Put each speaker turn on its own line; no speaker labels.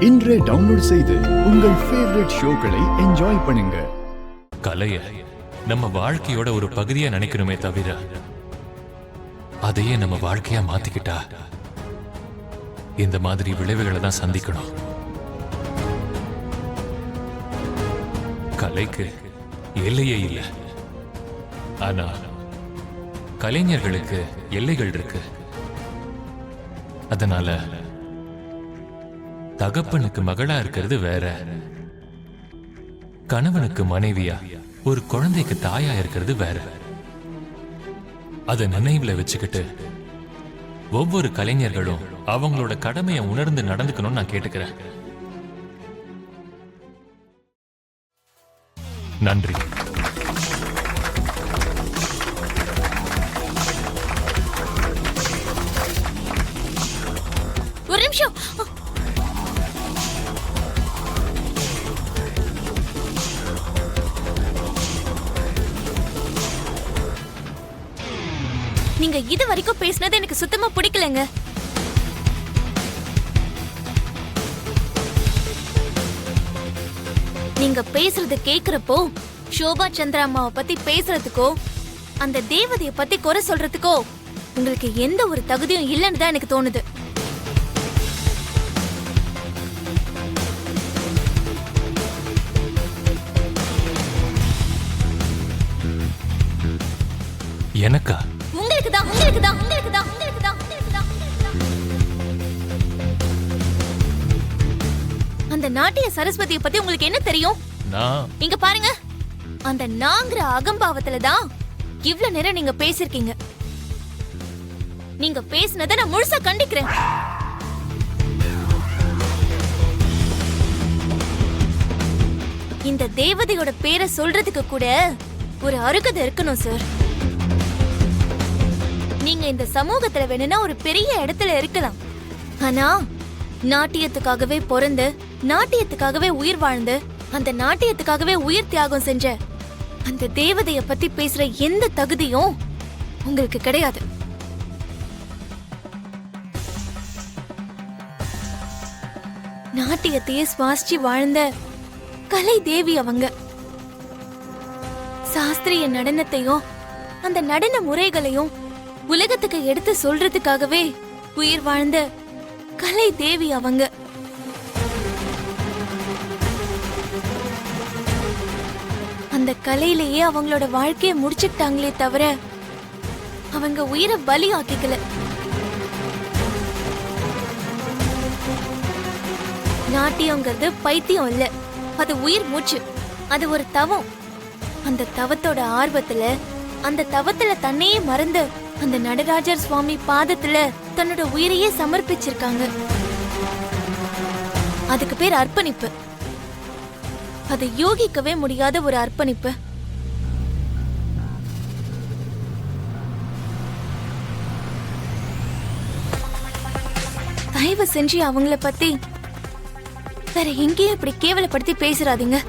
இன்றே டவுன்லோட் செய்து உங்கள் ஃபேவரட் ஷோக்களை என்ஜாய் பண்ணுங்க.
கலைய நம்ம வாழ்க்கையோட ஒரு பகுதியா நினைக்கணுமே தவிர அதையே நம்ம வாழ்க்கையா மாத்திக்கிட்டா இந்த மாதிரி விளைவுகளை தான் சந்திக்கணும். கலைக்கு எல்லையே இல்லை, ஆனா கலைஞர்களுக்கு எல்லைகள் இருக்கு. அதனால தகப்பனுக்கு மகளா இருக்கிறது வேற, கணவனுக்கு மனைவியா ஒரு குழந்தைக்கு தாயா இருக்கிறது வேற. அதை நினைவுல வச்சுக்கிட்டு ஒவ்வொரு கலைஞர்களும் அவங்களோட கடமையை உணர்ந்து நடந்துக்கணும்னு நான் கேட்டுக்கிறேன். நன்றி.
ஒரு நிமிஷம். நீங்க இது வரைக்கும் பேசினது எனக்கு சுத்தமா பிடிக்கலங்க. நீங்க பேசுறது கேக்குறப்போ சோபா சந்திரா அம்மாவை பத்தி பேசுறதுக்கோ அந்த தேவதையை பத்தி குறை சொல்றதுக்கோ உங்களுக்கு எந்த ஒரு தகுதியும் இல்லைன்னு தான் எனக்கு தோணுது.
எனக்கா?
உங்களுக்கு தான், உங்களுக்கு தான், உங்களுக்கு தான், உங்களுக்கு தான், உங்களுக்கு தான். அந்த நாட்டிய சரஸ்வதியை பத்தி உங்களுக்கு என்ன தெரியும்? இங்க பாருங்க, அந்த நாங்கிற அகம்பாவத்துல தான் இவ்ளோ நேரம் நீங்க பேசிருக்கீங்க. நீங்க பேசினதை நான் முழுசா கண்டிக்கிறேன். இந்த தேவதையோட பேரை சொல்றதுக்கு கூட ஒரு அருகதை இருக்கணும் சார். நீங்க இந்த சமூகத்துல வேணும்னா ஒரு பெரிய இடத்துல இருக்கலாம், ஆனா நாட்டியத்துக்காகவே பிறந்து நாட்டியத்துக்காகவே உயிர் வாழ்ந்து அந்த நாட்டியத்துக்காகவே உயிர் தியாகம் செஞ்ச அந்த தேவதைய பத்தி பேசுற எந்த தகுதியும் உங்களுக்கு கிடையாது. நாட்டியத்தையே சுவாசிச்சு வாழ்ந்த கலை தேவி அவங்க. சாஸ்திரிய நடனத்தையும் அந்த நடன முறைகளையும் உலகத்துக்கு எடுத்து சொல்றதுக்காகவே உயிர் வாழ்ந்த கலை தேவி அவங்க. அந்த கலையிலேயே அவங்களோட வாழ்க்கையை முடிச்சுட்டாங்களே தவிர அவங்க உயிரை பலி ஆக்கிக்கல. நாட்டியங்கிறது பைத்தியம் இல்ல, அது உயிர் மூச்சு, அது ஒரு தவம். அந்த தவத்தோட ஆர்வத்துல அந்த தவத்துல தன்னையே மறந்து அந்த நடராஜர் சுவாமி பாதத்துல தன்னோட உயிரையே சமர்ப்பிச்சிருக்காங்க. அதுக்கு பேர் அர்ப்பணிப்பு. அது யோகிக்கவே முடியாத ஒரு அர்ப்பணிப்பு. தயவு செஞ்சு அவங்கள பத்தி வேற எங்கேயும் இப்படி கேவலப்படுத்தி பேசுறாதீங்க.